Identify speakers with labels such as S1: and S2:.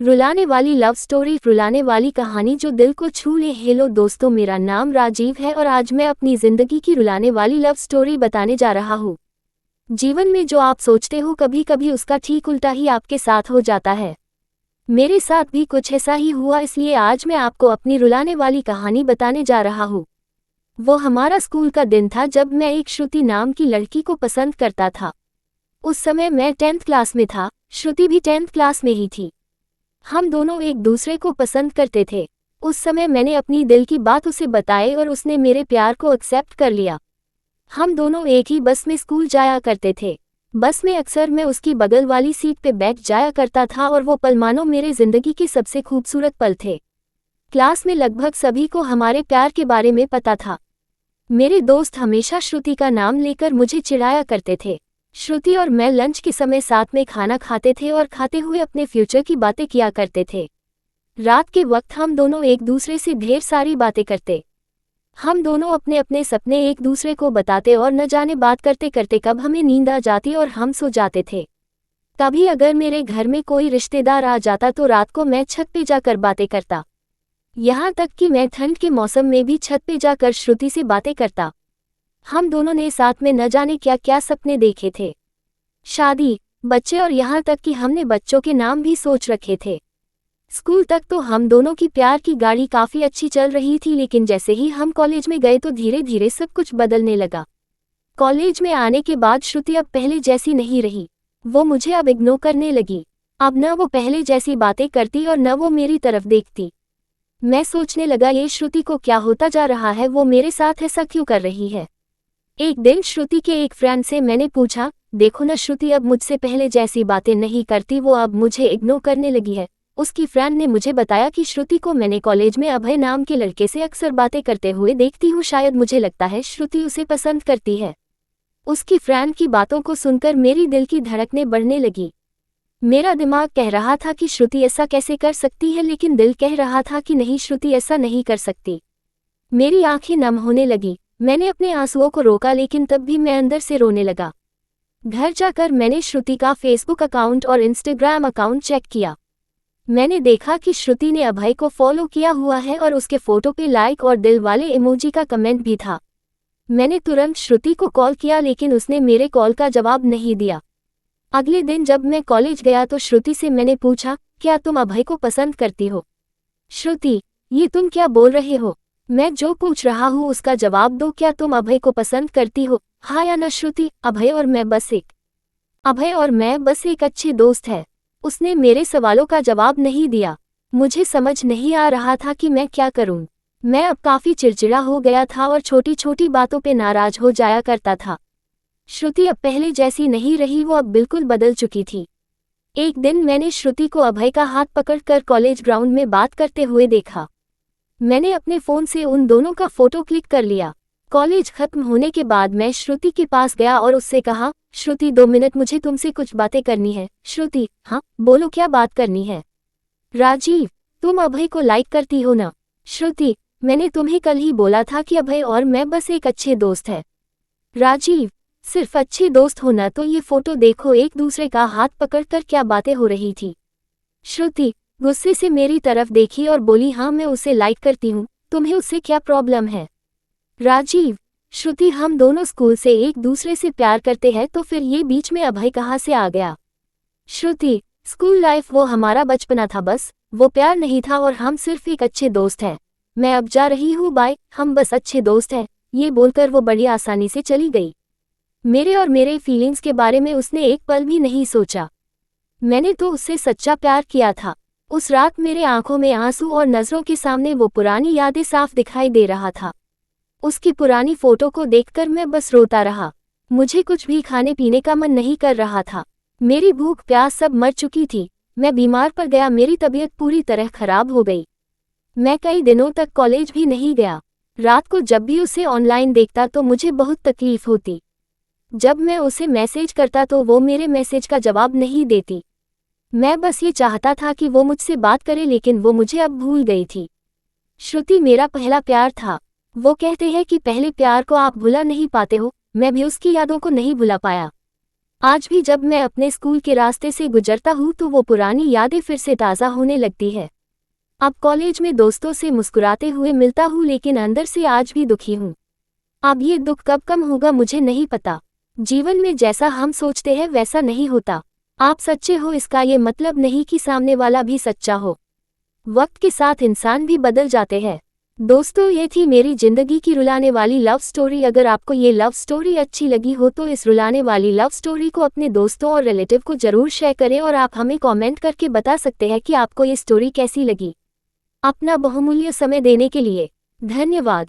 S1: रुलाने वाली love story, रुलाने वाली कहानी जो दिल को छू ले। हेलो दोस्तों, मेरा नाम राजीव है और आज मैं अपनी जिंदगी की रुलाने वाली लव स्टोरी बताने जा रहा हूँ। जीवन में जो आप सोचते हो कभी कभी उसका ठीक उल्टा ही आपके साथ हो जाता है। मेरे साथ भी कुछ ऐसा ही हुआ, इसलिए आज मैं आपको अपनी रुलाने वाली कहानी बताने जा रहा हूँ। वो हमारा स्कूल का दिन था जब मैं एक श्रुति नाम की लड़की को पसंद करता था। उस समय मैं 10th क्लास में था, श्रुति भी 10th क्लास में ही थी। हम दोनों एक दूसरे को पसंद करते थे। उस समय मैंने अपनी दिल की बात उसे बताई और उसने मेरे प्यार को एक्सेप्ट कर लिया। हम दोनों एक ही बस में स्कूल जाया करते थे। बस में अक्सर मैं उसकी बगल वाली सीट पे बैठ जाया करता था और वो पल मानो मेरे जिंदगी के सबसे खूबसूरत पल थे। क्लास में लगभग सभी को हमारे प्यार के बारे में पता था। मेरे दोस्त हमेशा श्रुति का नाम लेकर मुझे चिढ़ाया करते थे। श्रुति और मैं लंच के समय साथ में खाना खाते थे और खाते हुए अपने फ्यूचर की बातें किया करते थे। रात के वक्त हम दोनों एक दूसरे से ढेर सारी बातें करते। हम दोनों अपने अपने सपने एक दूसरे को बताते और न जाने बात करते करते कब हमें नींद आ जाती और हम सो जाते थे। कभी अगर मेरे घर में कोई रिश्तेदार आ जाता तो रात को मैं छत पे जाकर बातें करता। यहाँ तक कि मैं ठंड के मौसम में भी छत पे जाकर श्रुति से बातें करता। हम दोनों ने साथ में न जाने क्या क्या सपने देखे थे, शादी, बच्चे और यहाँ तक कि हमने बच्चों के नाम भी सोच रखे थे। स्कूल तक तो हम दोनों की प्यार की गाड़ी काफी अच्छी चल रही थी, लेकिन जैसे ही हम कॉलेज में गए तो धीरे धीरे सब कुछ बदलने लगा। कॉलेज में आने के बाद श्रुति अब पहले जैसी नहीं रही। वो मुझे अब इग्नोर करने लगी। अब न वो पहले जैसी बातें करती और न वो मेरी तरफ देखती। मैं सोचने लगा, ये श्रुति को क्या होता जा रहा है, वो मेरे साथ ऐसा क्यों कर रही है। एक दिन श्रुति के एक फ्रेंड से मैंने पूछा, देखो ना श्रुति अब मुझसे पहले जैसी बातें नहीं करती, वो अब मुझे इग्नोर करने लगी है। उसकी फ्रेंड ने मुझे बताया कि श्रुति को मैंने कॉलेज में अभय नाम के लड़के से अक्सर बातें करते हुए देखती हूँ, शायद मुझे लगता है श्रुति उसे पसंद करती है। उसकी फ्रेंड की बातों को सुनकर मेरी दिल की धड़कनें बढ़ने लगी। मेरा दिमाग कह रहा था कि श्रुति ऐसा कैसे कर सकती है, लेकिन दिल कह रहा था कि नहीं, श्रुति ऐसा नहीं कर सकती। मेरी आंखें नम होने लगी। मैंने अपने आंसुओं को रोका, लेकिन तब भी मैं अंदर से रोने लगा। घर जाकर मैंने श्रुति का फेसबुक अकाउंट और इंस्टाग्राम अकाउंट चेक किया। मैंने देखा कि श्रुति ने अभय को फॉलो किया हुआ है और उसके फोटो पे लाइक और दिल वाले इमोजी का कमेंट भी था। मैंने तुरंत श्रुति को कॉल किया, लेकिन उसने मेरे कॉल का जवाब नहीं दिया। अगले दिन जब मैं कॉलेज गया तो श्रुति से मैंने पूछा, क्या तुम अभय को पसंद करती हो? श्रुति, ये तुम क्या बोल रहे हो? मैं जो पूछ रहा हूँ उसका जवाब दो। क्या तुम अभय को पसंद करती हो, हाँ या ना? श्रुति, अभय और मैं बस एक अच्छे दोस्त हैं। उसने मेरे सवालों का जवाब नहीं दिया। मुझे समझ नहीं आ रहा था कि मैं क्या करूं। मैं अब काफी चिड़चिड़ा हो गया था और छोटी छोटी बातों पे नाराज हो जाया करता था। श्रुति अब पहले जैसी नहीं रही, वो अब बिल्कुल बदल चुकी थी। एक दिन मैंने श्रुति को अभय का हाथ पकड़कर कॉलेज ग्राउंड में बात करते हुए देखा। मैंने अपने फोन से उन दोनों का फोटो क्लिक कर लिया। कॉलेज खत्म होने के बाद मैं श्रुति के पास गया और उससे कहा, श्रुति 2 मिनट, मुझे तुमसे कुछ बातें करनी है। श्रुति, हाँ बोलो, क्या बात करनी है? राजीव, तुम अभय को लाइक करती हो ना? श्रुति, मैंने तुम्हें कल ही बोला था कि अभय और मैं बस एक अच्छे दोस्त हैं। राजीव, सिर्फ अच्छे दोस्त हो ना? तो ये फोटो देखो, एक दूसरे का हाथ पकड़कर क्या बातें हो रही थी। श्रुति गुस्से से मेरी तरफ देखी और बोली, हाँ मैं उसे लाइक करती हूँ, तुम्हें उससे क्या प्रॉब्लम है? राजीव, श्रुति, हम दोनों स्कूल से एक दूसरे से प्यार करते हैं, तो फिर ये बीच में अभय कहाँ से आ गया? श्रुति, स्कूल लाइफ वो हमारा बचपना था, बस वो प्यार नहीं था और हम सिर्फ एक अच्छे दोस्त हैं। मैं अब जा रही हूँ, बाय, हम बस अच्छे दोस्त हैं। ये बोलकर वो बड़ी आसानी से चली गई। मेरे और मेरे फीलिंग्स के बारे में उसने एक पल भी नहीं सोचा। मैंने तो उससे सच्चा प्यार किया था। उस रात मेरे आंखों में आंसू और नजरों के सामने वो पुरानी यादें साफ दिखाई दे रहा था। उसकी पुरानी फोटो को देखकर मैं बस रोता रहा। मुझे कुछ भी खाने पीने का मन नहीं कर रहा था। मेरी भूख प्यास सब मर चुकी थी। मैं बीमार पड़ गया, मेरी तबीयत पूरी तरह खराब हो गई। मैं कई दिनों तक कॉलेज भी नहीं गया। रात को जब भी उसे ऑनलाइन देखता तो मुझे बहुत तकलीफ होती। जब मैं उसे मैसेज करता तो वो मेरे मैसेज का जवाब नहीं देती। मैं बस ये चाहता था कि वो मुझसे बात करे, लेकिन वो मुझे अब भूल गई थी। श्रुति मेरा पहला प्यार था। वो कहते हैं कि पहले प्यार को आप भुला नहीं पाते हो, मैं भी उसकी यादों को नहीं भुला पाया। आज भी जब मैं अपने स्कूल के रास्ते से गुजरता हूँ तो वो पुरानी यादें फिर से ताज़ा होने लगती है। अब कॉलेज में दोस्तों से मुस्कुराते हुए मिलता हूँ लेकिन अंदर से आज भी दुखी हूँ। अब ये दुख कब कम होगा मुझे नहीं पता। जीवन में जैसा हम सोचते हैं वैसा नहीं होता। आप सच्चे हो इसका ये मतलब नहीं कि सामने वाला भी सच्चा हो। वक्त के साथ इंसान भी बदल जाते हैं। दोस्तों, ये थी मेरी जिंदगी की रुलाने वाली लव स्टोरी। अगर आपको ये लव स्टोरी अच्छी लगी हो तो इस रुलाने वाली लव स्टोरी को अपने दोस्तों और रिलेटिव को जरूर शेयर करें और आप हमें कमेंट करके बता सकते हैं कि आपको ये स्टोरी कैसी लगी। अपना बहुमूल्य समय देने के लिए धन्यवाद।